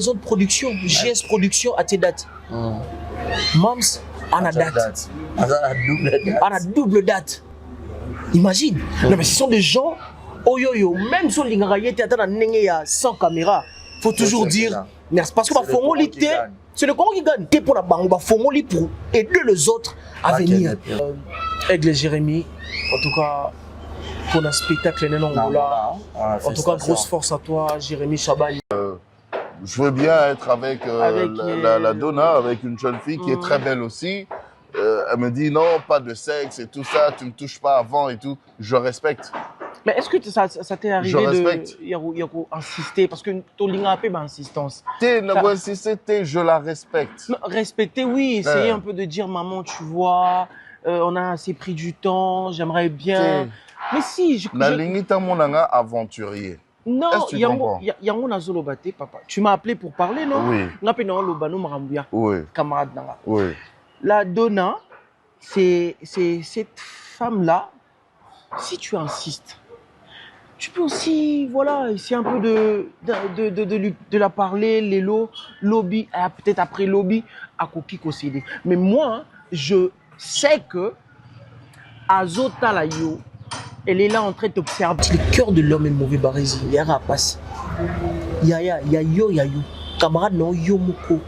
maison de production, GS Production à tes dates. Mams, on a date. On a double date. Imagine. Non, mais ce sont des gens, oh yo yo, même si on a sans caméra, il faut toujours dire merci. Parce que c'est le Congo qui gagne. C'est pour la banque, pour aider les autres à venir. Aigle Jérémy, en tout cas, pour un spectacle là. En tout cas, grosse force à toi, Jérémy Chabani. Je veux bien être avec la Donna, avec une jeune fille qui est très belle aussi. Elle me dit non, pas de sexe et tout ça, tu ne me touches pas avant et tout. Je respecte. Mais est-ce que ça t'est arrivé de insister? Parce que ton ligne peu insistance. Je la respecte. Non, respecter, oui. Essayer un peu de dire maman, tu vois, on a assez pris du temps, j'aimerais bien. Mais si, La ligne est mon aventurier. Non, il y a un zolobate, papa. Tu m'as appelé pour parler, non? Oui. Oui. Camarade Nanga. Oui. La Donna, c'est cette femme-là, si tu insistes, tu peux aussi, voilà, essayer un peu de la parler, les lobby, peut-être après lobby, à Koki Kosede. Mais moi, je sais que Azota Layo, elle est là en train d'observer. Le cœur de l'homme est mauvais, Barési. Il y a rapace. Il y a yo. Camarade, non, yo moko.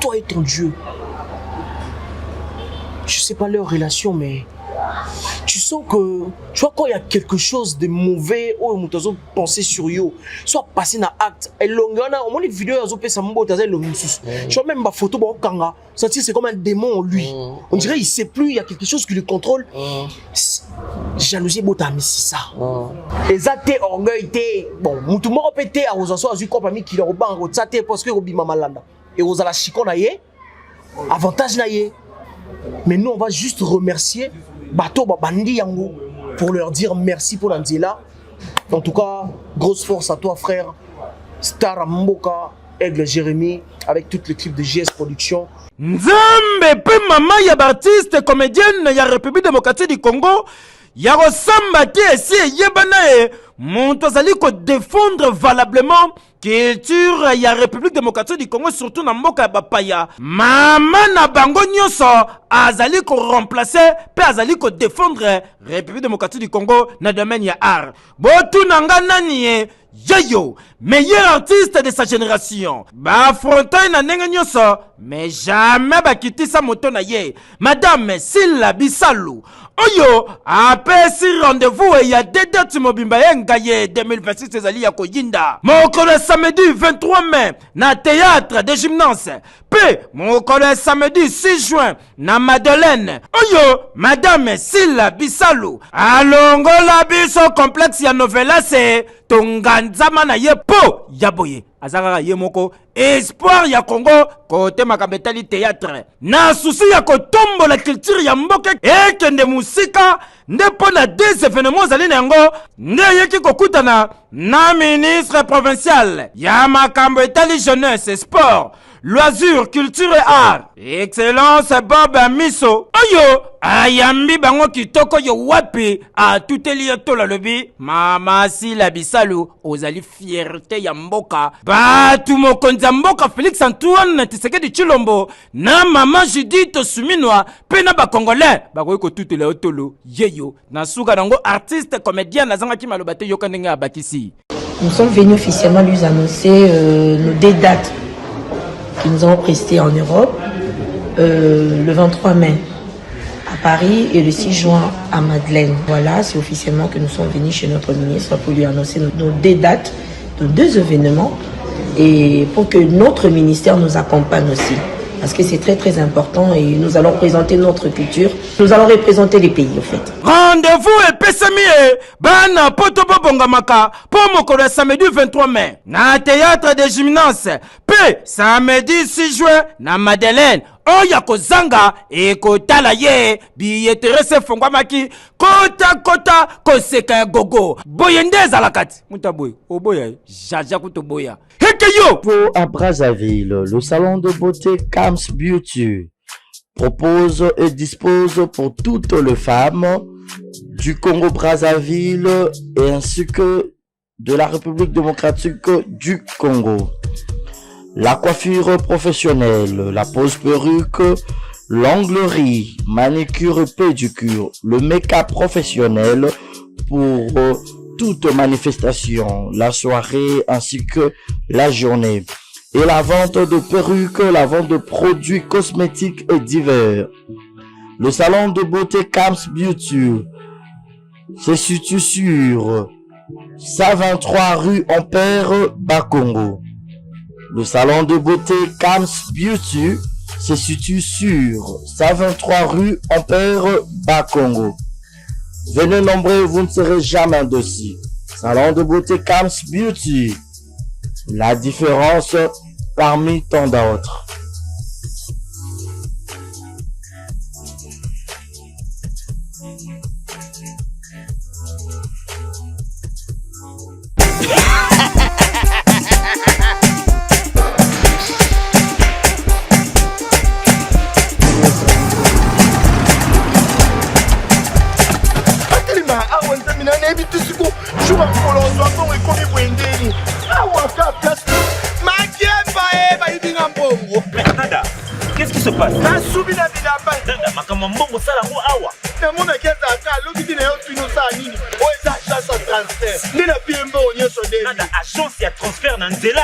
Toi et ton Dieu. Je sais pas leur relation, mais tu sens que, tu vois, quand il y a quelque chose de mauvais, oh, on t'a pensé sur yo, soit passé dans acte, et l'ongana, au moins les vidéos, elles ont fait ça, tu vois, même ma photo, bon, kanga, c'est comme un démon en lui. On dirait, il sait plus, il y a quelque chose qui le contrôle. Jalousie, bon, t'as mis ça. Et ça, t'es orgueil, t'es, bon, tout le monde peut être à Rosasso, à Zuko, parmi qui leur banc, ça, t'es parce que Robi Mamalanda. Et Rosala Chikon, naïe, avantage, naïe. Mais nous, on va juste remercier Bato Bandi Yango pour leur dire merci pour l'Anzela. En tout cas, grosse force à toi, frère. Star Mboka, Aigle Jérémy, avec toute l'équipe de GS Production. Nzambe, pe maman, y a artiste, comédienne, y a République démocratique du Congo. Y a Rosamba qui est ici, yebana, monto zali ko défendre valablement culture ya République démocratique du Congo, surtout na mboka bapaya. Mama na bango nyonso azali ko remplacer pe azali ko défendre République démocratique du Congo na domaine ya art. Botu nanga nani Yayo, meilleur artiste de sa génération. Ba affronter na ndenge nyonso, mais jamais ba kiti sa moto na ye. Madame Silla Bisalou. Oyo, après si rendez-vous et y a des dates mobimba yengaye 2026 ezali ya koyinda. Mokolo samedi 23 mai na théâtre de gymnase. Pe mokolo samedi 6 juin na Madeleine. Oyo, Madame Silla Bisalou. Alongola biso complexe ya novela se Tonganzama na ye po yaboye. Azaka ye moko espoir ya Congo côté makabetali théâtre. Na souci ya kotombo la culture ya mboka ekende musika ndepo na des événements zali nango nde yeki kokutana na ministre provincial ya makambo etali jeunesse sport loisir culture et art excellence Bob Miso oyo ayambi bango kitoko yo wapi a tuteli to la lobi mama Silla Bisalou ozali fierté ya mboka batu mokonza mboka Félix Antoine Tshisekedi Tshilombo na mama Judith Suminwa pe na ba congolais bakoyi ko tutela otolo yeyo na suka nango artiste comédien na zanga ki malobate yoka ndenge abakisi. Nous sommes venus officiellement lui annoncer nos deux dates qui nous avons prestées en Europe, le 23 mai à Paris et le 6 juin à Madeleine. Voilà, c'est officiellement que nous sommes venus chez notre ministre pour lui annoncer nos deux dates, nos deux événements et pour que notre ministère nous accompagne aussi. Parce que c'est très très important et nous allons présenter notre culture. Nous allons représenter les pays en fait. Rendez-vous et Pessamie, Bana Potobo Bongamaka, pour mon samedi 23 mai. Na théâtre de gymnase, P, samedi 6 juin, na Madeleine. Oya kozanga e kotala ye billetterie se fongwa maki kota koseka gogo boyende zalakati mutaboy oboya jaja kutoboya hekeyo. À Brazzaville, le salon de beauté Kams Beauty propose et dispose pour toutes les femmes du Congo Brazzaville et ainsi que de la République démocratique du Congo la coiffure professionnelle, la pose perruque, l'onglerie, manicure et pédicure, le make-up professionnel pour toute manifestation, la soirée ainsi que la journée. Et la vente de perruques, la vente de produits cosmétiques et divers. Le salon de beauté Kams Beauty se situe sur 123 rue Ampère, Bakongo. Le salon de beauté Kams Beauty se situe sur 123 rue Ampère, Bakongo. Venez nombreux, vous ne serez jamais indécis. Salon de beauté Kams Beauty. La différence parmi tant d'autres. Qu'est-ce qui se passe? Agence ya transfert na nzela.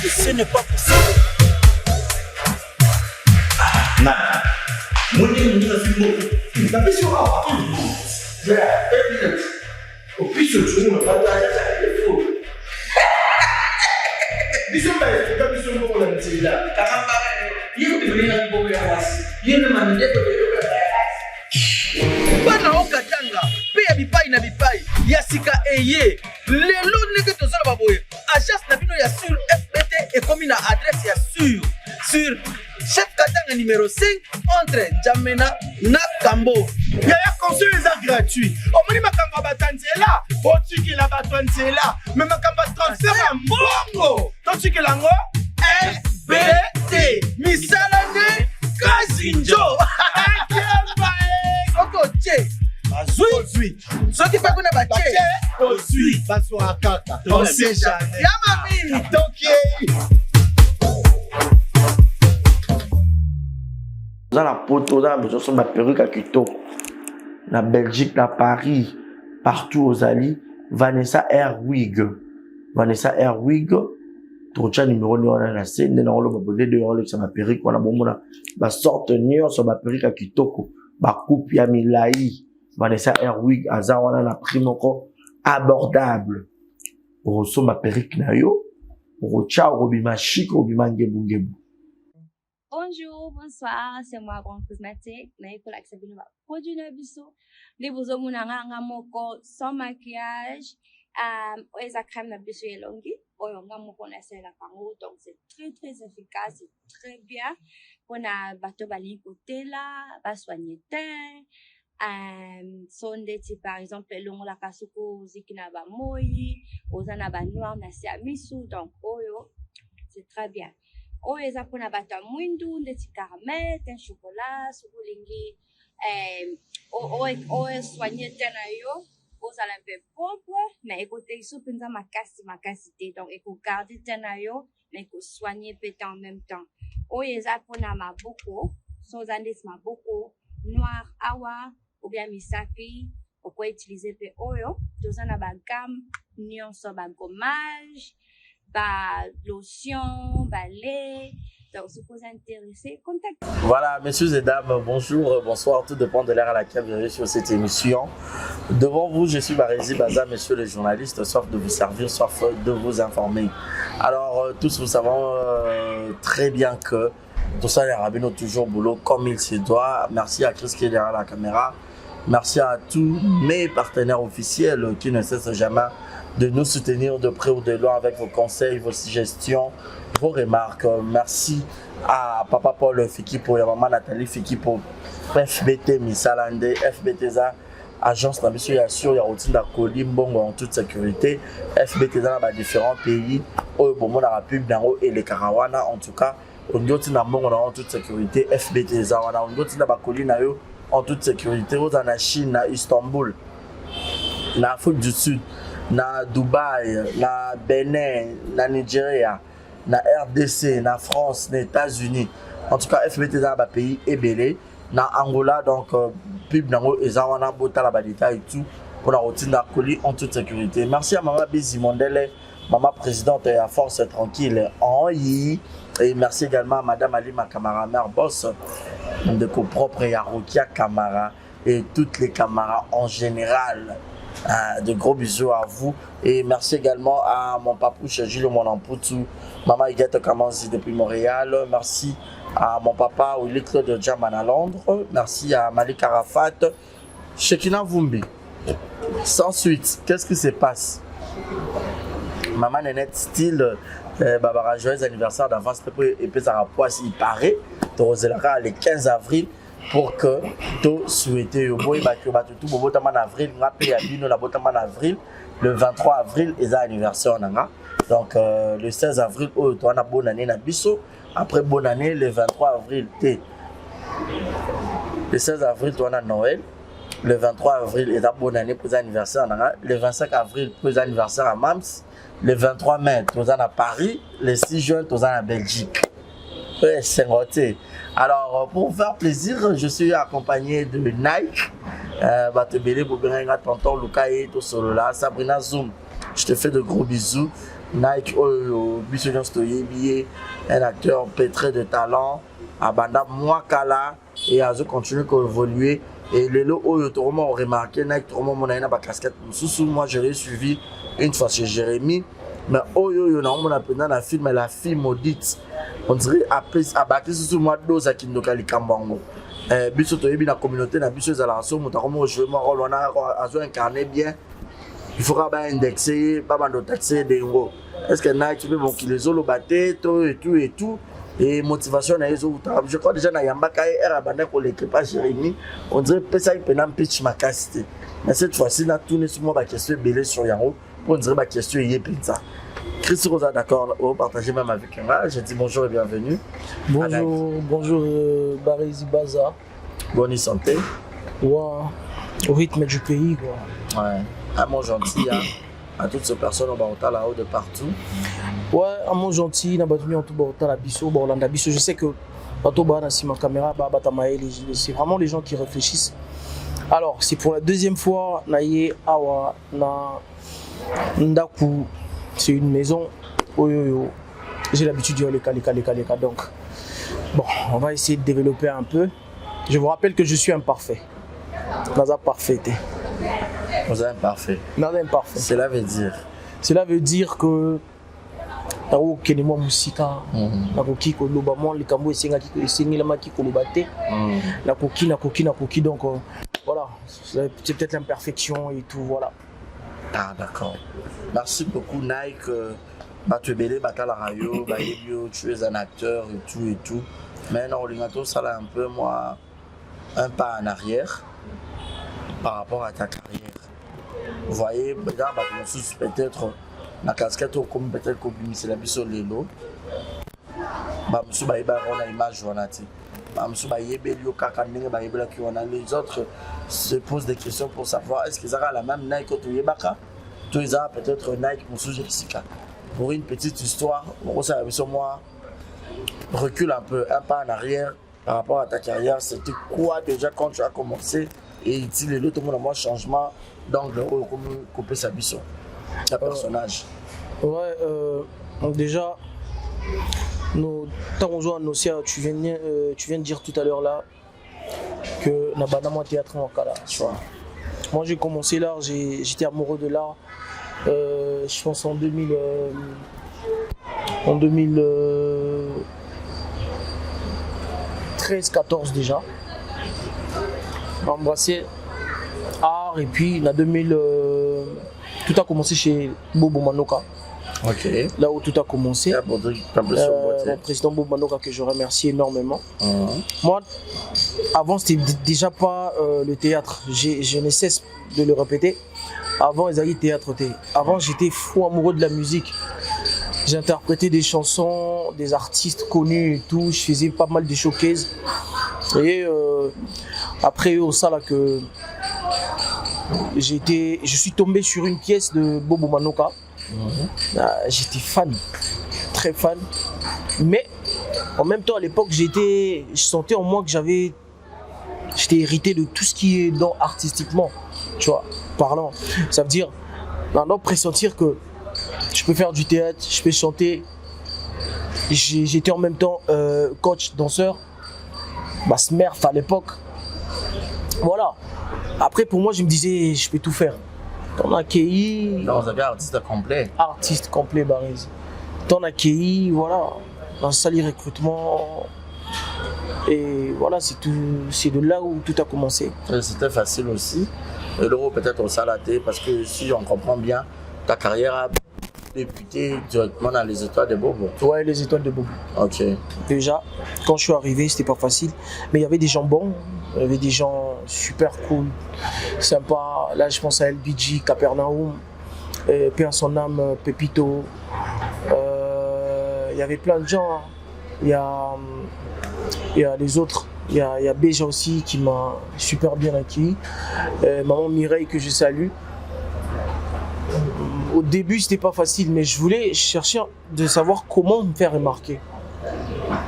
Ce n'est pas possible. Bana okatanga pe ya bipai na bipai ya sika eye lelo ndenge tozala baboye agence na bino ya sur FBT ekomi na adresse ya sur chef katanga numéro 5 entre Njamena na Kambo ya consultation gratuit omoni makambo batanzela botikela bato nzela me makambo transfert ya mbongo totikela ngo FBT misala ne kazinjo okoche bazui soki pe kuna bache ozui bazwa kaka on sait jamais ya mamini tokie Dans la poto, dans la maison, ma perruque à Kitoko. Na Belgique, na Paris, partout aux alliés, Vanessa Airwig. Vanessa Airwig, Trocha numéro 9 on a lancé, on a le de on a ma perruque, on a bon ma sorte nion sur ma perruque à Kitoko. Ma coupe ya milai. Vanessa Airwig, Aza on a la prime encore abordable. Pour ma perruque na yo, pour Trocha robima chic, robima ngebu. Bonjour, bonsoir, c'est moi, Bon Cosmétique. Mais il faut l'accepter, nous va produire le bisou. Les beaux mounanga moko sans maquillage. Les crème na bisou est longue. Oyonga moko na c'est la pango. Donc c'est très très efficace, c'est très bien. On a bateau bali côté là, va soigner teint. Sondeti par exemple, l'on la kasuko zikina ba moi, ozana ba noir na si amisu. Donc oyo, c'est très bien. O eza pona bata mwindu ndeti caramel ten chocolat sukulingi o soigner tena yo ozala un peu propre mais écoutez iso penza makasi te donc eko garder tena yo mais eko soigner peut en même temps o eza pona maboko so zandesi maboko noir awa ou bien misapi oko utiliser pe oyo tozana ba gamme nyonso ba gommage ba lotion, ba lait. Donc, si vous êtes intéressé, contactez. Voilà, messieurs et dames, bonjour, bonsoir, tout dépend de l'heure à laquelle vous avez sur cette émission. Devant vous, je suis Barézi Baza, messieurs les journalistes, soif de vous servir, soif de vous informer. Alors, tous nous savons très bien que tout ça, les rabbins ont toujours boulot comme il se doit. Merci à Chris qui est derrière la caméra. Merci à tous mes partenaires officiels qui ne cessent jamais de nous soutenir de près ou de loin avec vos conseils, vos suggestions, vos remarques. Merci à Papa Paul Fiki pour la maman Nathalie Fiki pour FBT Misalande, FBT agence de monsieur Yassur, il y a routine d'Akoli, Mbongo en toute sécurité. FBT dans différents pays, au moment de la pub et les Karawana en tout cas, on dit que Mbongo en toute sécurité. FBT on dit que Bakoli en toute sécurité. Aux en Chine, à Istanbul, en Afrique du Sud. na Dubaï, na Bénin, na Nigeria, na RDC, na France, na États-Unis. En tout cas, FBT dans le pays est belé. Na Angola, donc, pub nango ezawana bota la badita et tout pour la routine d'Arcoli en toute sécurité. Merci à Maman Bizi Mondele, Maman présidente à Force Tranquille en I. Et merci également à Madame Alima Kamara, mère boss de copropre Yarokia Kamara et toutes les Kamara en général. De gros bisous à vous. Et merci également à mon papouche Jules Monamputu, Maman Iguette Kamanzi depuis Montréal. Merci à mon papa Willy Claude Djaman à Londres. Merci à Malik Arafat, Shekina Vumbi. Sans suite, qu'est-ce qui se passe? Maman Nénette style Barbara, joyeux anniversaire d'avance et puis ça rapport s'il paraît. Tu auras le 15 avril pour que tu souhaites tout en avril, le 23 avril et anniversaire. Donc le 16 avril, tu as une bonne année na biso. Après bonne année, le 23 avril, le 16 avril, tu as Noël. Le 23 avril, tu as bonne année pour l'anniversaire. Le 25 avril, pour l'anniversaire à Mams. Le 23 mai, tu es à Paris. Le 6 juin, tu es à Belgique. Ouais, c'est noté. Alors, pour vous faire plaisir, je suis accompagné de Nike. Tonton Lukaï, Sabrina Zoom. Je te fais de gros bisous. Nike, un acteur pétré de talent. Abanda Mwakala et à continuer à évoluer. Et les lots où tu as remarqué, Nike, tu as mon casquette. Moi, je l'ai suivi une fois chez Jérémy. Mais on a la film, la fille maudite. On dirait après abattre sous moi dose à Kindoka Likambango. Biso to yebi na communauté na biso za la raison mutakomo jouer mon rôle on a incarné bien. Il faudra pas indexer, pas bando taxer des euros. Est-ce que Nike peut bon qui les olo batté et tout et motivation na ezo je crois déjà na yambaka era banda ko l'équipage Jérémy on dirait pesa il penam pitch makasité. Mais cette fois-ci na tourner sur moi ba question belé sur yango pour dire ba question yé pizza. Christy Rosa, d'accord, partagez même avec moi. Je dis bonjour et bienvenue. Bonjour Barési Baza. Bonne santé. Ouais, au rythme du pays. Quoi. Ouais, un mot gentil à toutes ces personnes au Barotal là-haut de partout. Ouais, un mot gentil, n'a pas en tout Barotal à Bisso, Borlanda Bisso. Je sais que Bato Bana, si ma caméra, c'est vraiment les gens qui réfléchissent. Alors, c'est pour la deuxième fois, Naye Awa, na Ndaku. C'est une maison. J'ai l'habitude de les cas. Donc, bon, on va essayer de développer un peu. Je vous rappelle que je suis imparfait. Naza parfait. Vous êtes imparfait. Naza imparfait. Cela veut dire. Cela veut dire que Tao Kenemo Musika, Nakoki Kolobamon, les Kambo et Sengi Lama qui Kolobate, Nakoki. Donc, voilà, c'est peut-être l'imperfection et tout, voilà. Ah d'accord. Merci beaucoup Nike. Tu es belé, tu es un acteur et tout. Mais non, ça là un peu moi un pas en arrière par rapport à ta carrière. Vous voyez, peut-être la casquette comme peut-être comme c'est la biso lelo. On a image les autres se posent des questions pour savoir est-ce qu'ils auront la même Nike que Toyebaka. Tous ils ont peut-être Nike pour Jessica. Pour une petite histoire, moi recule un peu, un pas en arrière par rapport à ta carrière. C'était quoi déjà quand tu as commencé et il est tout le monde a un changement d'angle comme couper sa biso, un personnage. Ouais, donc déjà. Tu viens de dire tout à l'heure là que Nabana théâtre en Kala. Moi j'ai commencé l'art, j'étais amoureux de l'art. Je pense en 2013-14 déjà. J'ai embrassé art et puis en 2000 tout a commencé chez Bobo Manoka. Okay. Là où tout a commencé, mon président Bob Manoka que je remercie énormément. Moi, avant c'était déjà pas le théâtre, je ne cesse de le répéter. Avant ils avaient théâtre. Avant j'étais fou amoureux de la musique. J'interprétais des chansons, des artistes connus et tout. Je faisais pas mal de showcases. Et après au ça là que je suis tombé sur une pièce de Bobo Manoka. J'étais fan, très fan. Mais en même temps, à l'époque, je sentais en moi que j'étais hérité de tout ce qui est dans artistiquement, tu vois, parlant. Ça veut dire, maintenant, pressentir que je peux faire du théâtre, je peux chanter. J'étais en même temps coach, danseur, Smurf à l'époque. Voilà. Après, pour moi, je me disais, je peux tout faire. Ton accueilli. Non, vous avez artiste complet. Artiste complet, Barésie. Ton accueilli, voilà. Dans le salle recrutement. Et voilà, c'est de là où tout a commencé. C'était facile aussi. Et l'euro peut-être au salaté, parce que si on comprend bien, ta carrière a débuté directement dans les étoiles de Bobo. Ouais, les étoiles de Bobo. Ok. Déjà, quand je suis arrivé, c'était pas facile. Mais il y avait des gens bons, il y avait des gens super cool, sympas. Là, je pense à LBG, Capernaum, Père son âme, Pepito. Il y avait plein de gens. Il y a les autres. Il y a Béja aussi qui m'a super bien accueilli. Maman Mireille que je salue. Au début, c'était pas facile, mais je voulais chercher de savoir comment me faire remarquer.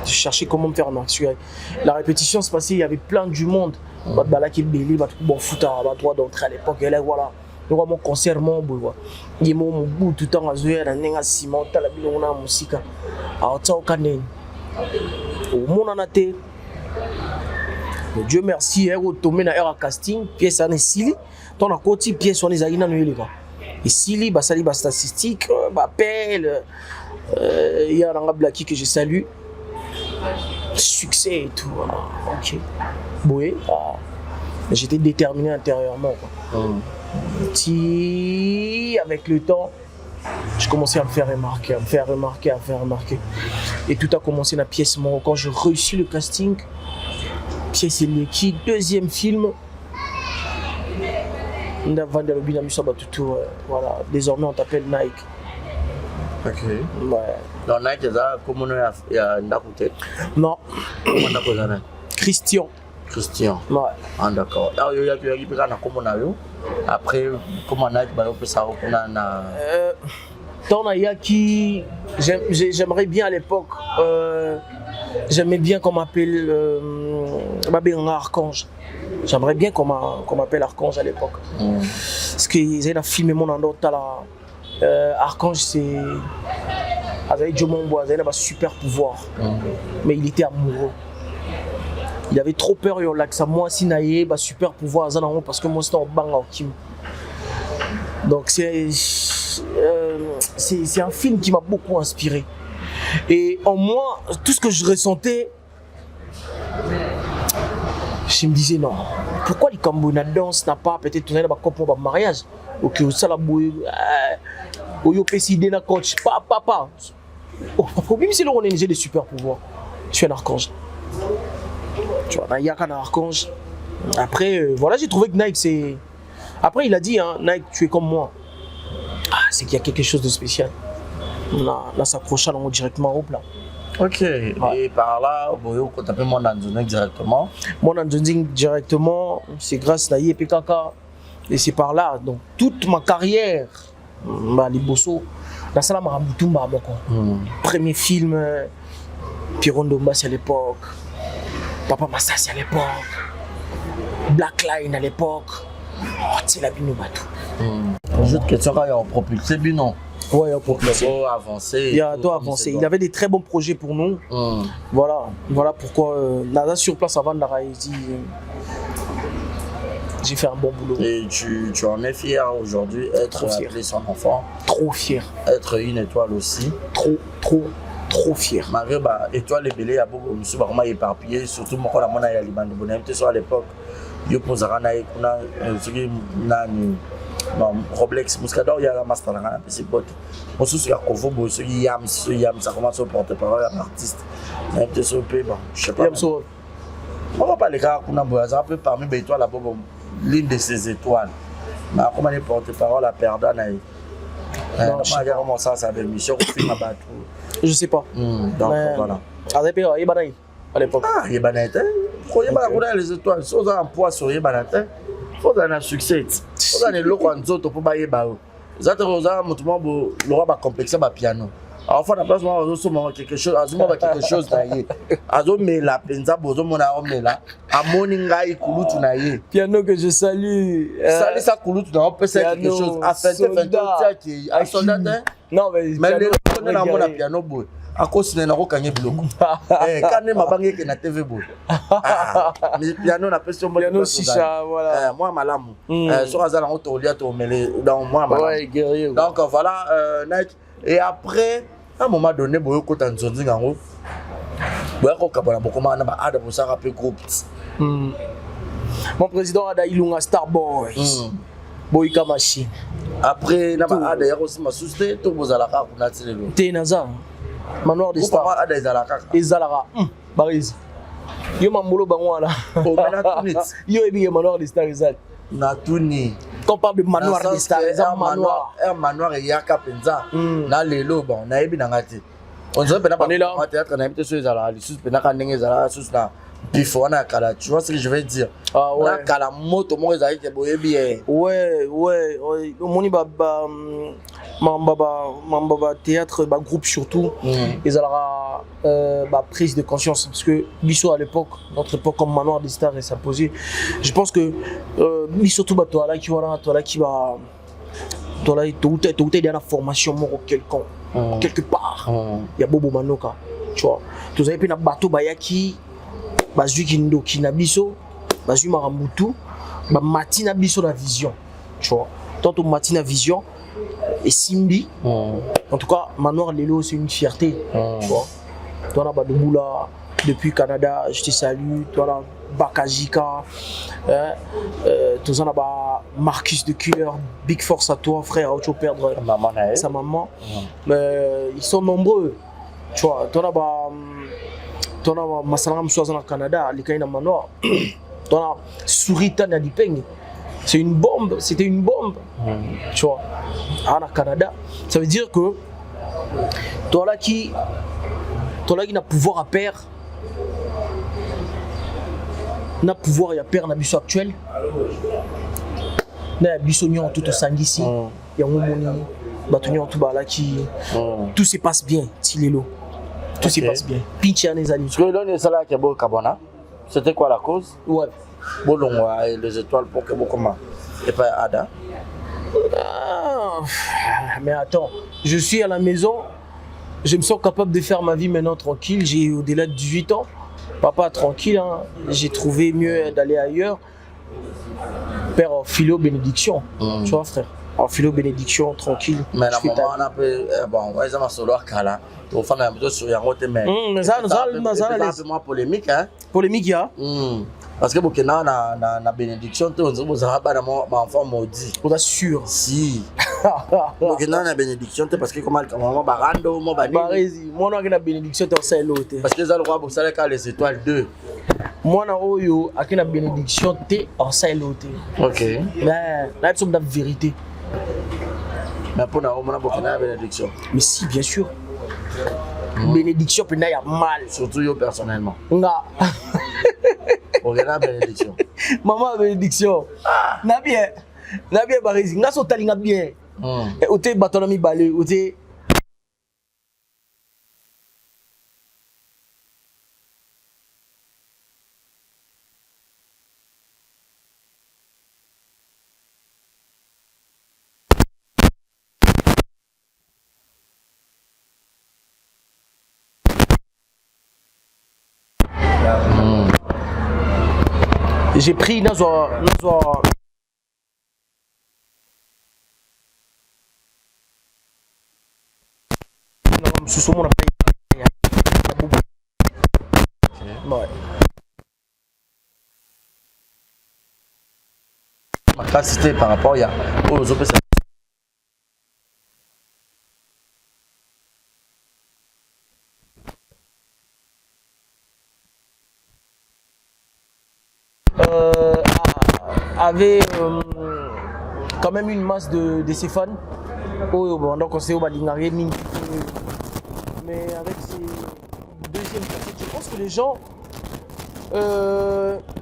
Je cherchais comment me faire remarquer. La répétition se passait, il y avait plein du monde. Balaki Beli, bon foot à droit d'entrée à l'époque. Et là, voilà. Nous avons mon concert, mon boulot. Il y a mon bout tout le temps à jouer à la Simon, à la ville, on a musique. À Otao Kanen. Au monde en a été. Dieu merci, au tomé na era casting, pièce en Sili. Ton a côté pièce on les a inanoué les gars. Et Sili, bah sali, bah statistique, bah appel. Il y a un Blackie que je salue. Succès et tout. Voilà. Ok. Oui. J'étais déterminé intérieurement. Avec le temps, je commençais à me faire remarquer. Et tout a commencé dans la pièce Moro. Quand j'ai réussi le casting, pièce Eleki, deuxième film. Voilà. Désormais, on t'appelle Nike. Ok. Ouais. Donc Nike, c'est ça, comment il y a Ndakouté? Non. Comment Ndakouté? Christian. Ouais. Ah, d'accord. Alors, il y a comment après, comment Nike, ça Dans Yaki, j'aimerais bien à l'époque, j'aimais bien qu'on m'appelle Archange. J'aimerais bien qu'on m'appelle Archange à l'époque. Parce qu'ils avaient filmé mon endroit là. Archange, c'est. Avec Jomombo, il avait un super pouvoir. Mais il était amoureux. Il avait trop peur, il a que ça moi si naïe, super pouvoir parce que moi c'était en bang au Kim. Donc c'est un film qui m'a beaucoup inspiré. Et en moi, tout ce que je ressentais, je me disais non. Pourquoi les Cambodgiens danse n'a pas peut-être tourné dans ma mariage? Ok, ça la bouille. Oyo PCD na coach. Papa. Même si on est des super pouvoirs, je suis un archange. Tu vois, il y a qu'un archange. Après, voilà, j'ai trouvé que Nike, c'est. Après, il a dit, hein, Nike, tu es comme moi. C'est qu'il y a quelque chose de spécial. Là, s'accrocha directement au plan. Ok, ouais. Et par là, vous tapez mon Nanzoning directement. Mon Nanzoning directement, c'est grâce à YPKK. Et c'est par là, donc toute ma carrière, les Bosso, dans ça, premier film, Piron Dombassi à l'époque, Papa Massassi à l'époque, Black Line à l'époque, c'est la Bino Batou. Juste question quand il y a un propulsé, Bino. Ouais, il faut avancer. Il doit avancer. Il avait des très bons projets pour nous. Voilà pourquoi là sur place avant de la réaliser, j'ai fait un bon boulot. Et tu en es fier aujourd'hui, être appelé son enfant. Trop fier. Être une étoile aussi. Trop fier. Malgré étoile et belé, il y a beaucoup de choses vraiment éparpillées, surtout moi quand on a eu l'Aliban à l'époque. Il y a Roblex, Muscador, il y a la master, c'est pote. On se souvient qu'au Vobo, il y a ça commence à porter parole à l'artiste. Je sais pas. On va pas les gars qu'on a un peu parmi les étoiles, l'une de ces étoiles. Mais comment les porte-parole à Perda, comment ça, ça avait mission au film à battre. Je sais pas. Donc voilà. À l'époque. Ah, Yébanaïté. Pourquoi Yébanaïté les étoiles? Si on a un poids sur Yébanaïté, faut dans un succès. Faut dans les locaux en zone pour bailler bao. Zate rosa mutumo bo le roi va complexer ba piano. Alors faut la place moi on quelque chose, azuma ba quelque chose na ye. Azo mais la penza bozo mona o mela. Amoni ngai kulutu na ye. Piano que je salue. Sali sa kulutu na on peut faire quelque chose. A fait qui a soldat. Non mais le on na mona piano boy. Akosine na kokanye biloko. Kane mabange ke na TV boy. Mais piano na question piano chicha voilà. Moi malamu. Sur azala on tolia to mele dans moi malamu. Ouais, guerrier. Donc voilà Nike et après à un moment donné boyo ko tanzonzi ngango. Boyo ko kapana bokoma na ba ada bo sara pe groupe. Mon président Ada Ilunga Star Boys. Boyka machine. Après na ba ada ya aussi ma souste to bozala ka kuna tselelo. Tenaza. Manoir des stars. Ada ezalaka. Ezalaka. Bariz. Yo mamolo bangwana. O mena tunit. Yo ebi manoir des stars ezal. Na tuni. Quand on parle de manoir des stars, un manoir et yaka penza. Na lelo bon, na ebi na ngati. On dirait que on est là. Théâtre na habité sur les ala, les sous pena kanenge ezala sous na bifo na kala. Tu vois ce que je veux dire? Ah ouais. Na kala moto mo ezali ke boyebi. Ouais, moni mamba théâtre ba groupe surtout. Ezala prise de conscience parce que biso à l'époque, notre époque comme manoir des stars et ça posait. Je pense que biso tout bato là qui voilà, toi là qui va toi là tout est dans la formation moro quelqu'un quelque part. Il y a Bobo Manoka, tu vois. Tous avez pris na bateau bayaki bazui kindo kinabiso, bazui marambutu, ba matina biso la vision, tu vois. Tantôt matina vision et Simbi. En tout cas, Manoir Lelo c'est une fierté, tu vois. Toi là Badoboula depuis Canada, je te salue. Toi là Bakajika, toi là Marcus de Killer, big force à toi frère, tu vas perdre sa maman. Mais ils sont nombreux, tu vois. Toi là Masalam Soazan au Canada, les Kaina Manoir. Toi là Sourita Nadipeng. C'est une bombe, c'était une bombe, tu vois, au Canada. Ça veut dire que toi là qui n'a pouvoir à perdre, n'a pouvoir à perdre dans le actuel, dans le tout au Sangisi, il y a un moment tout là qui tout se passe bien, Tilelo, tout se passe bien. Pinche les amis. Parce que là les salaires qui a beau Cabana, c'était quoi la cause? Ouais. Bolon et les étoiles pour que beaucoup comment et pas Ada. Mais attends, je suis à la maison, je me sens capable de faire ma vie maintenant tranquille. J'ai au-delà de 18 ans, papa tranquille, hein. J'ai trouvé mieux d'aller ailleurs. Père philo bénédiction, tu vois frère. En philo bénédiction tranquille. Mais la maman on a peu bon, ouais ça m'a solo kala. Au fond un peu sur yango te mais. Ça c'est un peu polémique hein. Polémique ya. Parce que Burkina na bénédiction, on dit que mon enfant maudit. On assure. Si. Burkina na bénédiction, parce que comment maman barando, mon bani. Moi na na bénédiction to ça l'autre. Parce que ça le roi pour ça les étoiles 2. Moi na oyo akina bénédiction te en ça l'autre. OK. Mais là c'est la vérité. Mais pour na on a Burkina na bénédiction. Mais si bien sûr. Bénédiction peut y a mal. Surtout yo personnellement. Nga. Regarde bénédiction. Maman bénédiction. Na bien Barisi. Nga so talinga bien. Ote batonomi balé, ote j'ai pris nazo sous mon appareil. Ouais. Ma capacité par rapport aux autres. Avait quand même une masse de ses fans. Donc on s'est au Balingari, mais avec ses deuxièmes facettes, je pense que les gens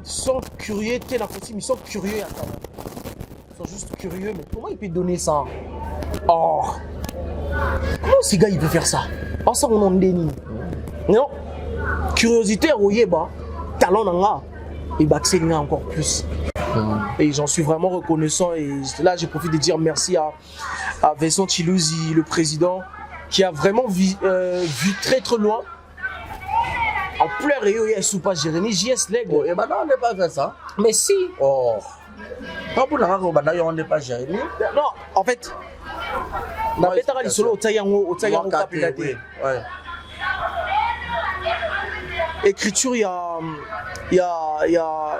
sont curieux, ils sont curieux. Ils sont juste curieux, mais comment il peut donner ça? Oh, comment ce gars il peut faire ça? Oh, ça on en dénie. Non, curiosité, bah, talent nanga, il va accélérer encore plus. Et j'en suis vraiment reconnaissant. Et là, je profite de dire merci à Vincent Chilouzi, le président, qui a vraiment vu très très loin. En pleurs et il y a Soupa Jérémy, JS Leg. Et maintenant, on n'est pas fait ça. Mais si. Oh. Pas pour la on n'est pas Jérémy. Non, en fait. Dans le Pétara, solo au Tayango, ouais. Écriture, il y a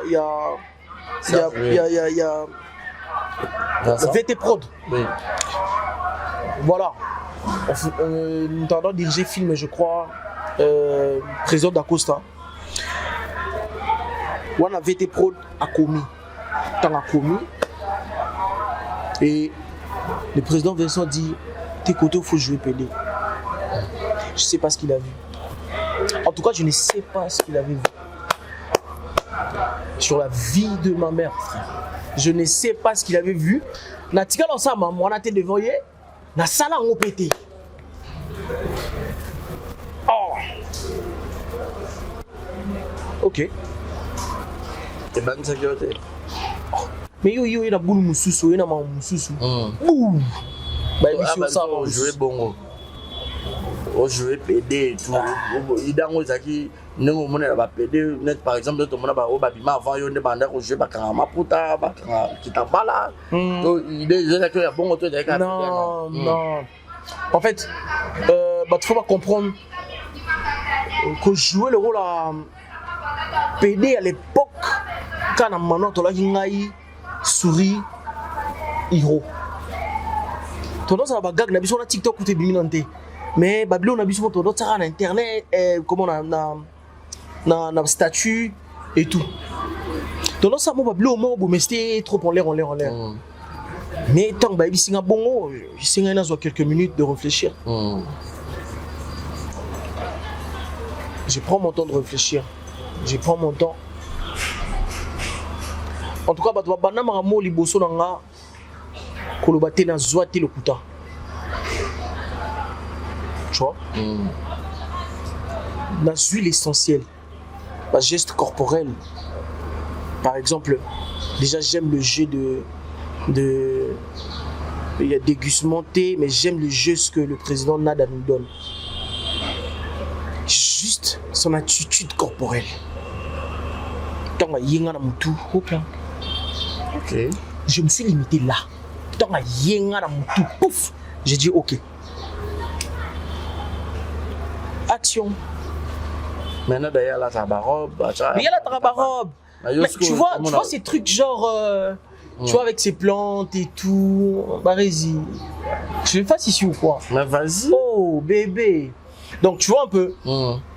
VT Prod. Oui. Voilà. Nous t'avons dirigé film, je crois, Président d'Acosta. On a VT Prod à commis. Tant à commis. Et le président Vincent dit, tes côtés, il faut jouer PD. Je ne sais pas ce qu'il a vu. En tout cas, je ne sais pas ce qu'il avait vu. Sur la vie de ma mère, frère. Je ne sais pas ce qu'il avait vu. Natika dans sa maman, on a été devant hier. Na sala on pété. Oh. Ok. Et bonne sécurité. Mais yo il a boule mususu, il a ma mususu. Boum. Bah il ça on jouer bongo. On jouer PD et tout. Il dango zaki nengo mona ba PD net par exemple to mona ba o ba bima avant yo ne banda ko jouer ba kanga maputa ba kanga kitambala. To il est que ya bongo to deka. Non, non. En fait bah tu faut pas comprendre que jouer le rôle à PD à l'époque quand on m'a to la ngai souris hiro. Tendance à ba gag na biso na TikTok ou te biminante. Mais Babylone a vu sur notre internet, comment on a statut et tout. Donc ça, moi Babylone, mais c'était trop en l'air. Mais tant que Baby Singa Bongo, je sais qu'il y a quelques minutes de réfléchir. Je prends mon temps de réfléchir. Je prends mon temps. En tout cas, je vais vous dire liboso nanga kolobate na zoate lokuta. Tu vois, on a vu l'essentiel, le geste corporel. Par exemple, déjà j'aime le jeu il y a dégusmenté, mais j'aime le jeu ce que le président Nada nous donne. Juste son attitude corporelle. Tant que yenga na mutu, ok. Je me suis limité là. Tant que yenga na mutu, pouf, j'ai dit ok. Action. Maintenant d'ailleurs la tabarobe. Mais il y a la tabarobe. Mais tu vois ces trucs genre tu vois avec ces plantes et tout. Bah vas-y. Je le fasse ici ou quoi? Mais vas-y. Oh bébé. Donc tu vois un peu.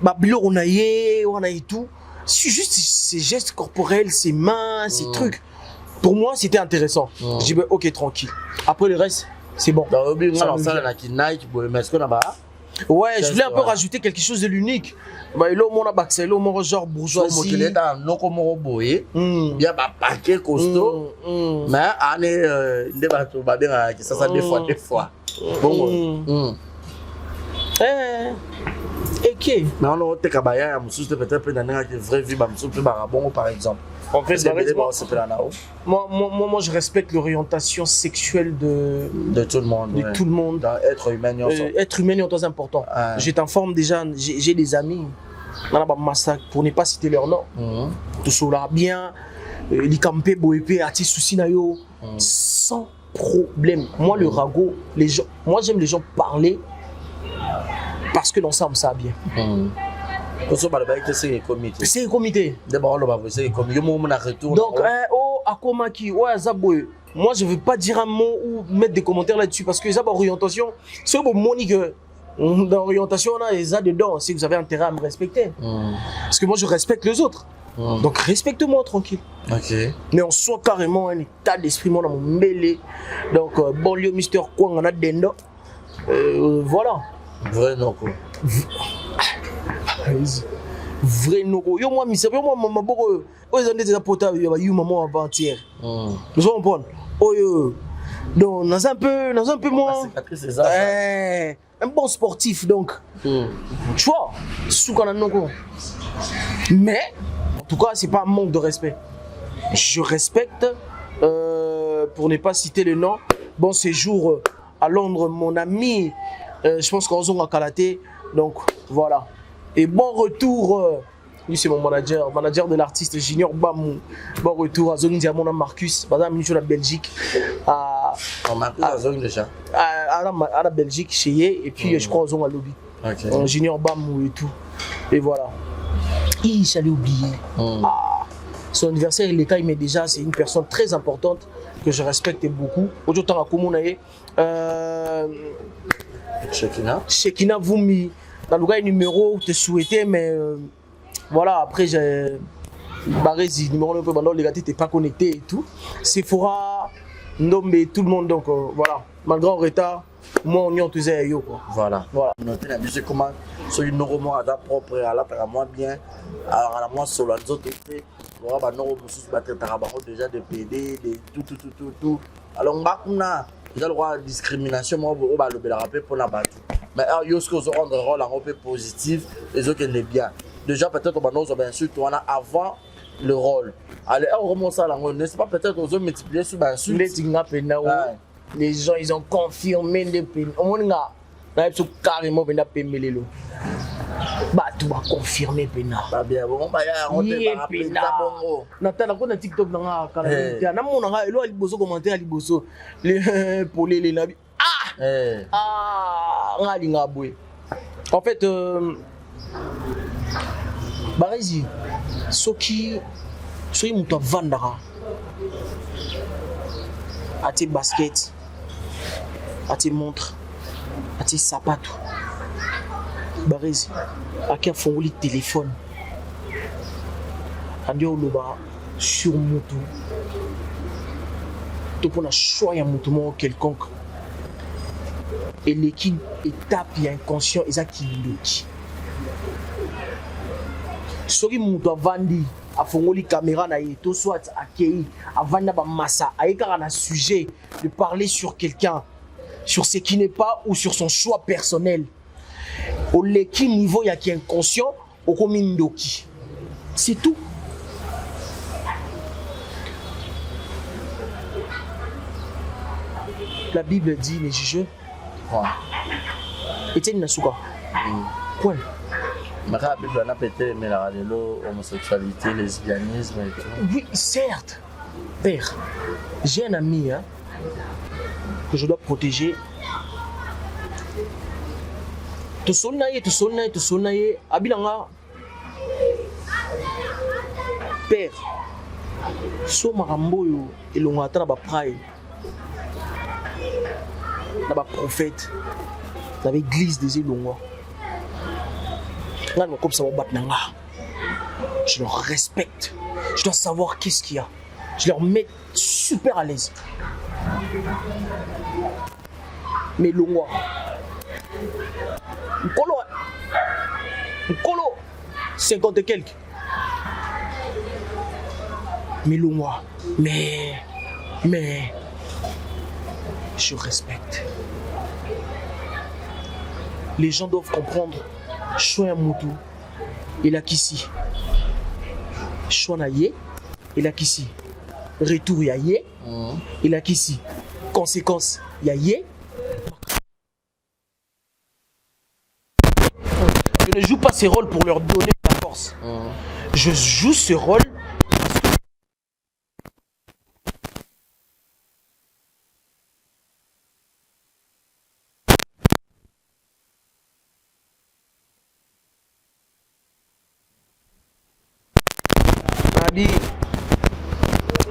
Bah bilo on a et tout. C'est juste ces gestes corporels, ces mains, ces trucs. Pour moi c'était intéressant. Je dis bah, ok tranquille. Après le reste c'est bon. Ouais, je voulais un peu rajouter quelque chose de l'unique. Bah, il a mon abaxé, il a mon genre bourgeoisie. Il a un paquet costaud. Mais il a ça deux fois. Bon. Ok. Mais on a peut-être une vraie vie, par exemple. Moi, je respecte l'orientation sexuelle de tout le monde. De tout le monde. Être humain, être humain est très important. Je t'informe déjà, j'ai des amis, pour ne pas citer leur nom. Tout cela bien, les campés, boépé, à soucis sans problème. Moi, le ragot, les gens, moi j'aime les gens parler parce que l'ensemble ça va bien. C'est un comité. C'est un comité. Donc, Akomaki, ouais, Zaboy. Moi, je ne veux pas dire un mot ou mettre des commentaires là-dessus parce que ça, orientation, c'est bon, Monique. Dans l'orientation, on a les a dedans. Si vous avez intérêt à me respecter. Parce que moi, je respecte les autres. Donc, respecte-moi tranquille. Ok. Mais on soit carrément un état d'esprit, moi, dans mon mêlé. Donc, bon, lieu, Mister Kwang, on a dendo. Voilà. Vrai, non, quoi. vrai noko yo moi misère yo moi maboko oyo ndete za pota yo maman avant-hier vous comprenez oyo donc dans un peu moins un bon sportif donc tu vois soukana noko mais en tout cas c'est pas un manque de respect je respecte pour ne pas citer le nom bon séjour à Londres mon ami je pense qu'on a Kalaté donc voilà et bon retour lui c'est mon manager de l'artiste Junior Bamou bon retour à Zone Diamond Marcus madame ministre de la Belgique à la Belgique chez Yé et puis je crois aux à lobby Junior Bamou et tout et voilà j'allais oublier son anniversaire il est mais déjà c'est une personne très importante que je respecte beaucoup aujourd'hui à Komonaye Shekina Voumi dans le cas numéro te souhaiter mais voilà après j'ai barré ce numéro un peu pendant les gars t'es pas connecté et tout Sephora Ndombe tout le monde donc voilà malgré en retard moi on y enthousiasme yo quoi voilà noter la musique comment sur une norme à propre à la par moi bien à la moi solo les autres fait voilà bah non sous battre tarabango déjà de PD de tout alors on va déjà le droit discrimination moi on va le rappeler pour la battre mais yo ce que vous rendre rôle en peu positif les autres qui bien déjà peut-être on va nous bien sûr on a avant le rôle allez on remonte ça là on n'est pas peut-être aux autres multiplier sur bien sûr les gens ils ont confirmé depuis on a carrément venu pémélé lo bah tu vas confirmer pena bah bien bon bah on te va rappeler ça bongo natala ko na TikTok na kala na mona nga elo aliboso commentaire aliboso les polé nabi ngali ngabwe en fait Barezi soki muto vandara ati basket ati montre ati sapato Barezi aki afongoli téléphone andi oloba sur moto to pona choix ya moto mo quelconque et l'équipe étape ya inconscient ezaki ndoki soki moto avandi afongoli caméra na ye to soit akei avanda ba massa ayekaka na sujet de parler sur quelqu'un sur ce qui n'est pas ou sur son choix personnel au leki niveau ya qui inconscient au komi ndoki c'est tout la Bible dit les juges Etienne Nasuka quoi mais la Bible n'a pas été mais la homosexualité lesbianisme et tout oui certes père j'ai un ami que je dois protéger to solnaye abilanga père so makambo yo elonga ata na ba praille na ba prophète na l'église des elonga là comme ça va battre je leur respecte je dois savoir qu'est-ce qu'il y a je leur mets super à l'aise mais longwa Nkolo 50 et quelques mais moi mais je respecte les gens doivent comprendre choix mutu et la kisi choix na ye et la kisi retour ya ye et la kisi conséquence ya ye. Je ne joue pas ces rôles pour leur donner la force. Je joue ce rôle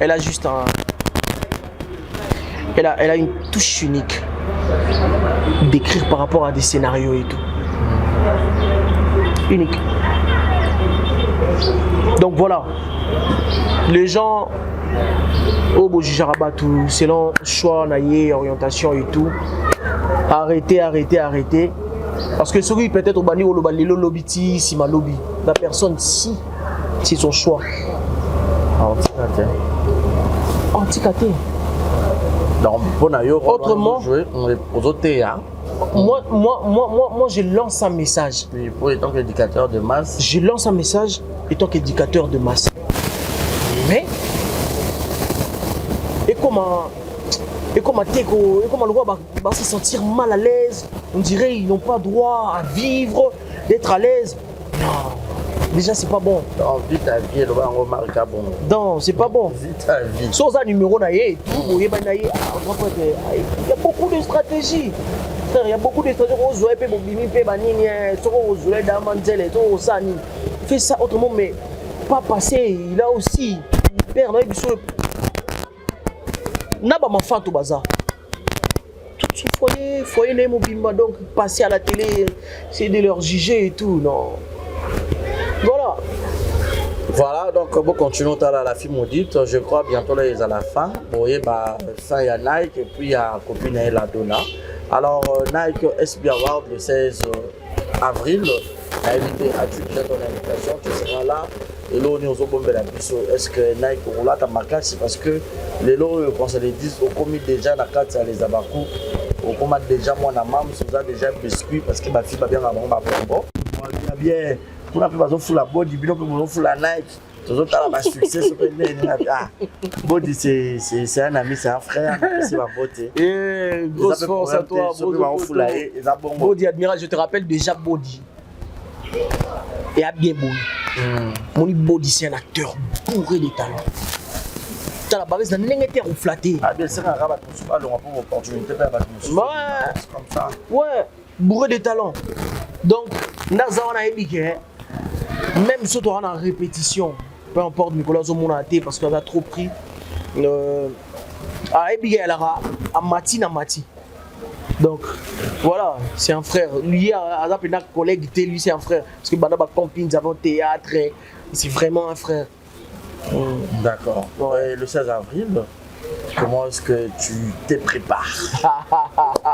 elle a juste un... Elle a une touche unique d'écrire par rapport à des scénarios et tout. Unique. Donc voilà. Les gens au Bojujarabatu, selon choix, naïe, orientation et tout. Arrêtez. Parce que celui peut-être au bani ou le balilo lobiti, si ma lobby. La personne, si, c'est son choix. Anticaté. Donc, autrement, moi, je lance un message. Oui, pour étant qu'éducateur de masse. Je lance un message étant qu'éducateur de masse. Mais, et comment le roi va se sentir mal à l'aise. On dirait qu'ils n'ont pas droit à vivre, d'être à l'aise. Non, déjà c'est pas bon. Non, vite ta vie, le roi remarque bon. Non, c'est pas bon. Vite ta vie. Sans un numéro naïe, il y a beaucoup de stratégies. Il y a beaucoup de stratégies. Fais ça autrement, mais pas passer. Il a aussi père Naba ma femme au bazar. Tout ce foyer les mobiles, donc passer à la télé, c'est de leur juger et tout, non. Voilà. Voilà, donc bon, continuons à la fille maudite. Je crois bientôt là ils à la fin. Vous voyez, bah ça il y a Nike et puis il y a copine la Donna. Alors Nike SB Award le 16 avril. As-tu déjà ton invitation? Tu seras là. Et là, on est aux bombes de la biso. Est-ce que Nike ou là, tu as marqué? C'est parce que les lots, quand ça les dit, on commis déjà la carte à les abakou. On commet déjà moi, la mam, on a déjà un biscuit parce que ma fille va bien avoir un bonbon. On a bien, on a fait full la body, puis on a full la Nike. Tout le temps, on a succès. Body, c'est un ami, c'est un frère. C'est ma beauté. Et grosse force à toi. Body, admiral, je te rappelle déjà Body. Et à bien Body. Mon Body, c'est un acteur bourré de talent. Tu as la barrière, c'est un ingénieur flatté. Ah bien, c'est un rabat pour soi, on a pas d'opportunité pour battre monsieur. Ouais. Comme ça. Ouais, bourré de talent. Donc, Naza, on a émigré. Même si on est en répétition, peu importe, Nicolas Zomon a été parce qu'on a trop pris. À émigré, elle a Mati. Donc, voilà, c'est un frère. Lui, à un collègue, lui, c'est un frère. Parce que Badaba Camping, nous avons théâtre. C'est vraiment un frère. D'accord. Ouais. Le 16 avril, comment est-ce que tu te prépares?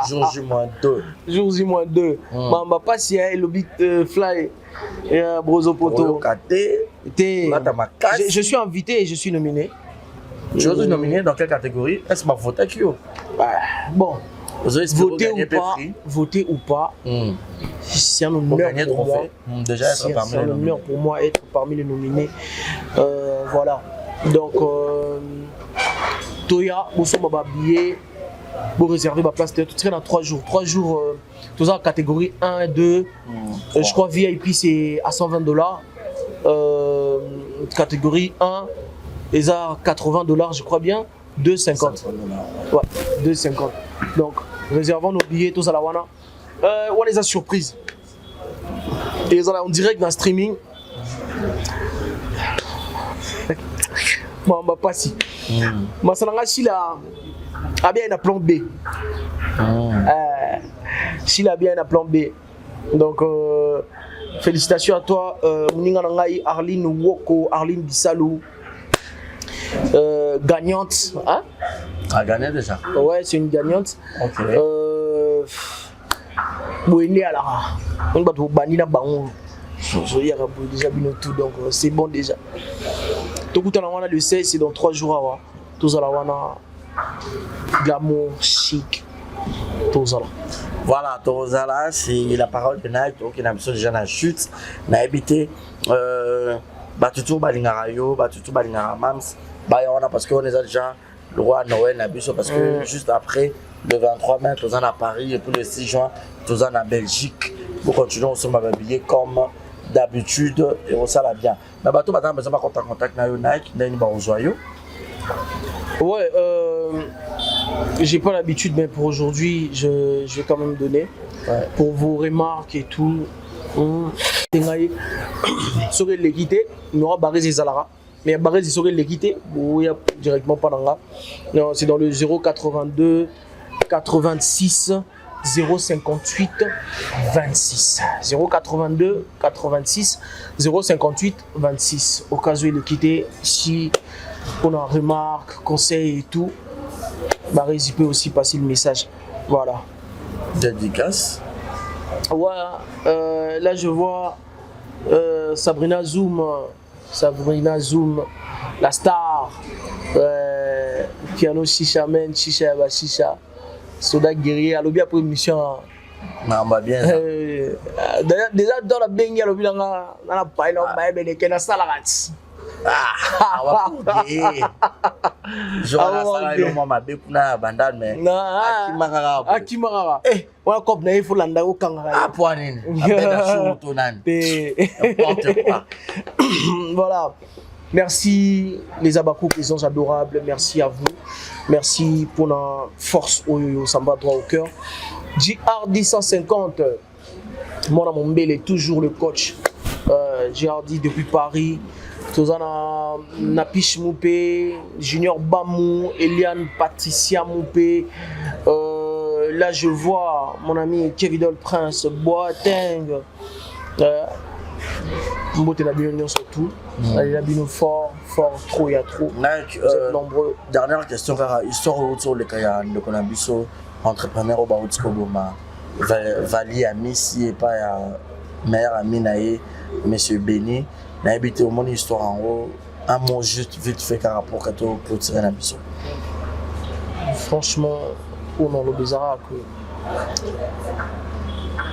Jour J-2. Jour J-2. Mamba pas si le beat fly et Broso Poto. Je suis invité et je suis nominé. Je suis nominé dans quelle catégorie? Est-ce que ma faute est bon. Voter ou pas, c'est un honneur pour moi. Déjà être parmi c'est un honneur pour moi être parmi les nominés. Voilà. Donc, Toya, vous sommes billet pour réserver ma place. Tu serais dans 3 jours. 3 jours, tout ça, catégorie 1 et 2. Je crois VIP, c'est à $120. Catégorie 1, ils ont $80, je crois bien. 2,50. Ouais, 2,50. Donc, réservons nos billets, tous à la Wana. On les a surprises. Et ils sont en direct dans le streaming. Bon, bah, pas si. Ma salanga, si là, a bien un plan B. Si là, bien un plan B. Donc, félicitations à toi, Mouninga Nangai, Arline Woko, Arline Bissalou. Gagnante, hein? Ah, gagné déjà? Ouais, c'est une gagnante. Ok. Boéné à la on va tout bannir la baron. Déjà bien tout, donc c'est bon déjà. Tout le monde le 16, c'est dans 3 jours. Tout à la glamour, chic. Tout ça. Voilà, Torozala, c'est la parole de Nike, qui a déjà la chute. N'a habité. Batutu Balingarayo, Batutu Balingaramams, parce qu'on est déjà le roi Noël Nabuso, parce que juste après le 23 mai, tous en à Paris, et puis le 6 juin, tous en à Belgique. Nous continuons aussi à m'habiller comme d'habitude et on s'en bien. Mais bateau, maintenant, besoin de contact avec Nike, ouais, j'ai pas l'habitude, mais pour aujourd'hui, je vais quand même donner. Ouais. Pour vos remarques et tout. Sur l'équité, il y aura Barrez et Zalara. Mais Barrez est sur l'équité, il n'y a directement pas dans là. C'est dans le 082 86 058 26. 082 86 058 26. Au cas où l'équité, si on a remarques, conseils et tout, Barrez il peut aussi passer le message. Voilà. Dédicace. Ouais, là je vois Sabrina Zoom, la star, piano chicha men, chicha ba chicha, soda guerrier, alobi après mission. Non, bah bien. Déjà dans la bengi alobi na paille na baie bene kena salarat. Ah, je vais ma bekuna bandane mais Akimarara. Eh, on coupe na il faut landa au kangara. Ah, point nini. N'importe quoi. Voilà. Merci les Abakou, les anges adorables. Merci à vous. Merci pour la force. Oyoyo, ça me va droit au cœur. JR 150. Mon Amombele est toujours le coach. JR depuis Paris. Tozana Napish Moupé, Junior Bamou, Eliane Patricia Moupé. Là, je vois mon ami Keridol Prince, Boateng. Mbote Nabino surtout. Nabino fort, trop, il y a trop. Vous êtes nombreux. Dernière question, car histoire autour de Kaya de Konabiso, entrepreneur au Baoutiko Goma, Vali à Missi et pas à meilleur ami Naé, Monsieur Béni. N'a habité au monde histoire en haut, un mot juste vite fait par rapport à tout clôturer la mission. Franchement, on a le bizarre que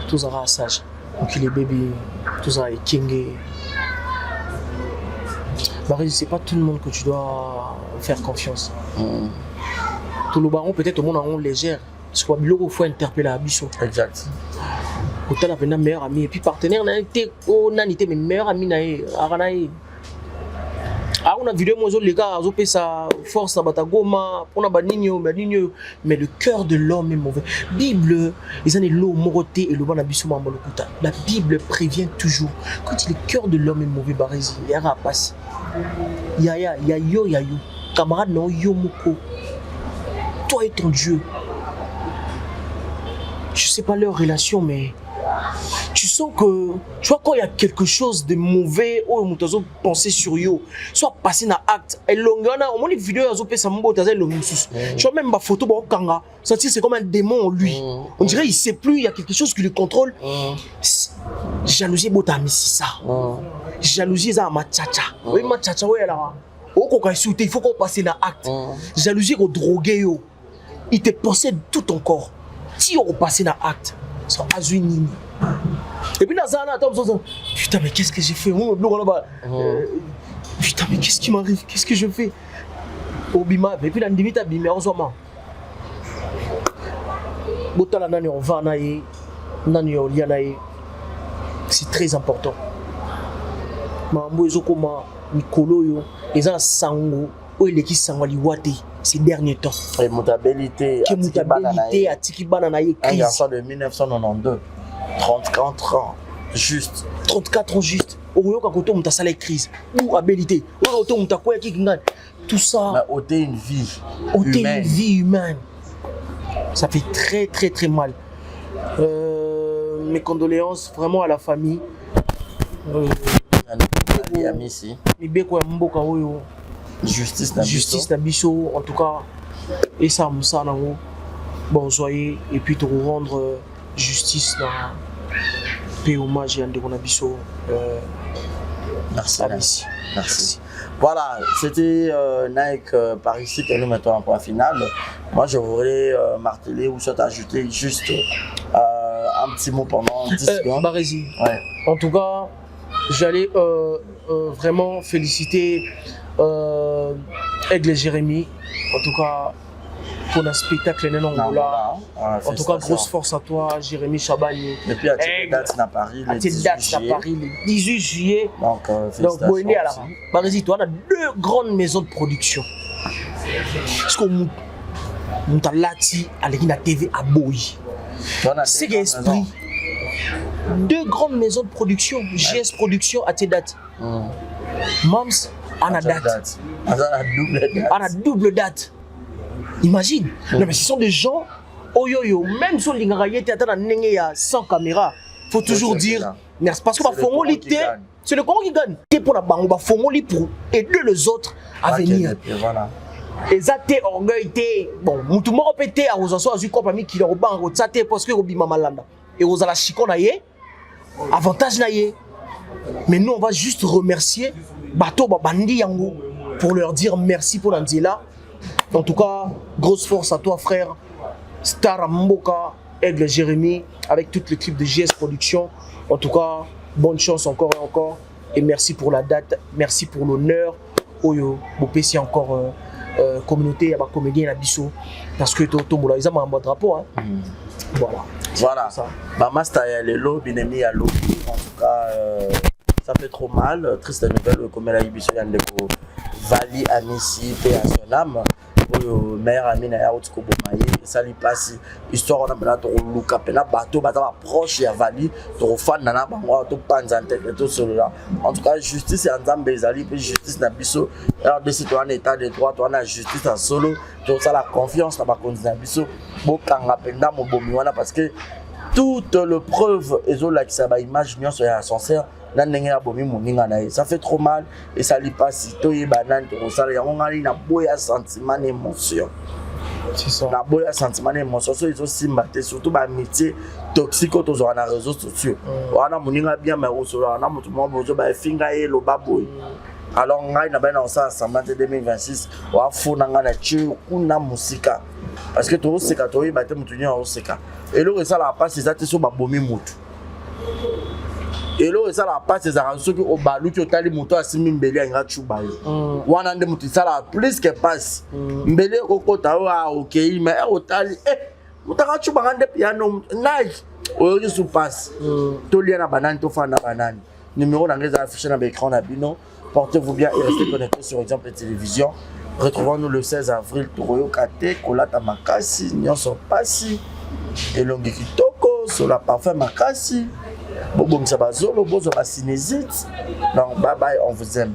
tout ça sage. Donc les bébés, tout ça est king. Marie, c'est pas tout le monde que tu dois faire confiance. Tout le baron peut-être au monde en légère. Parce que il faut interpeller à Bissot. Exact. Autant la peine meilleur ami et puis partenaire n'a été mes meilleurs amis naé aranaé. Ah on a vidéo moi les gars ont sa force à Batagoma on a baninyo mais le cœur de l'homme est mauvais. Bible ils ont l'eau moroté et le bon abisso mamolokuta. La Bible prévient toujours quand le cœur de l'homme est mauvais barési il y a passe. Ya yo camarade non yo moko. Toi et ton Dieu. Je sais pas leur relation mais tu sens que, tu vois, quand il y a quelque chose de mauvais, ou tu as pensé sur yo, soit passé dans l'acte, et l'ongana, au moins les vidéos, tu as fait tu vois, même ma photo, c'est comme un démon en lui. On dirait il sait plus, il y a quelque chose qui le contrôle. Jalousie, c'est ça. Jalousie, c'est ma tchacha. Oui, ma tchacha, oui, là. Il faut qu'on passe dans l'acte. Jalousie, c'est drogué. Il te possède tout ton corps. Si on passe dans l'acte, c'est azuni. Et puis, putain, mais qu'est-ce que j'ai fait? Putain, mais qu'est-ce qui m'arrive? Qu'est-ce que je fais? Obima, et puis, dans limite, abîmé, on s'en va. C'est très important. Ces derniers temps. Et mutabilité à Tiki Banana un garçon de 1992, 34 ans, juste. 34 ans juste. Au côté on t'a salé crise ou habilité. Au côté on t'a quoi qui gagne. Tout ça. Mais ôter une vie. Ôter une vie humaine. Ça fait très très très mal. Mes condoléances vraiment à la famille. Justice Nabiso, en tout cas, et ça, Moussa Nango, bon, soyez, et puis te rendre justice dans le hommage à Ndeko Nabiso. Merci. Voilà, c'était Nike par ici que nous mettons en point final. Moi, je voudrais marteler ou soit ajouter juste un petit mot pendant 10 secondes. Barési. Ouais. En tout cas, j'allais vraiment féliciter Aigle Jérémy, en tout cas pour un spectacle en Angola. En tout cas, grosse force à toi, Jérémy Chabani. Et puis à date à Paris, le 18 juillet. Donc Boéné à la Barési, toi, on a 2 grandes maisons de production. Parce qu'on a lati à la TV à Boyi. C'est l'esprit. 2 grandes maisons de production, JS Production à tes dates. Mams, on a date. On a double date. Imagine. Non, mais ce sont des gens, même si on a 100 caméras, il faut toujours dire merci. Parce que c'est le Congo qui gagne. Pour la banque, pour aider les autres à venir. Et ça, t'es orgueil, bon, tout le monde peut être à aux assois, à qui leur banque, ça t'es parce que Robi Mamalanda. et aux ala chiko na ye avantage na ye. Mais nous on va juste remercier bato babandi yango pour leur dire merci pour l'anzela. En tout cas, grosse force à toi frère Star Mboka, Aigle Jérémy avec toute l'équipe de JS Production. En tout cas, bonne chance encore et encore et merci pour la date, merci pour l'honneur. Oyo bopesi encore communauté ya ba comédien na biso parce que to mola ils ont un drapeau hein. Voilà ça ba master ya lelo binemi ya lo en tout cas ça fait trop mal triste nouvelle comme la biso ya ndeko Vali Amisi pe à son âme oyo mère amina ya otiko bomaye ça lui passe histoire on a bana to luka pena bato bata proche ya Vali to fan na bango to panza intègre tout cela en tout cas justice ya nzambe ezali pe justice na biso alors de citoyen état de droit to na justice en solo to ça la confiance na ba konzina biso bokanga penda mobomi wana parce que toute le preuve ezola ki sa ba image nyonso ya sincère. Ça fait trop mal et ça lui passe to yebanane to sala yango ngali na boya sentiment d'émotion. C'est ça. Na boya sentiment d'émotion so ils aussi mbaté surtout ba métier toxique to zo na réseaux sociaux. Wana muninga bien mais o so na mutu mo bozo ba finga ye lo baboy. Alors ngai na ba na ça ensemble de 2026 wa fona ngana chi kuna musika parce que to seka to yebate mutu nya o seka. Et le ça la passe ça te so ba bomi mutu. Et là ça la passe ces arrangements que au balou qui otali moto asimi mbele anga chuba yo wana nde moto ça la plus que passe mbele kokota wa OK mais otali mutaka chuba ngande piano nai oyo sou passe to lia na banane to fana banane numéro d'anglais affiché dans l'écran na bino portez-vous bien et restez connectés sur Exemple Télévision. Retrouvons-nous le 16 avril Toroyo Kate Kolata Makasi Nyonso Pasi et Longi Kitoko sur la parfum Makasi Bobo Msabazolo, Bozo Basinésite. Donc, bye bye, on vous aime.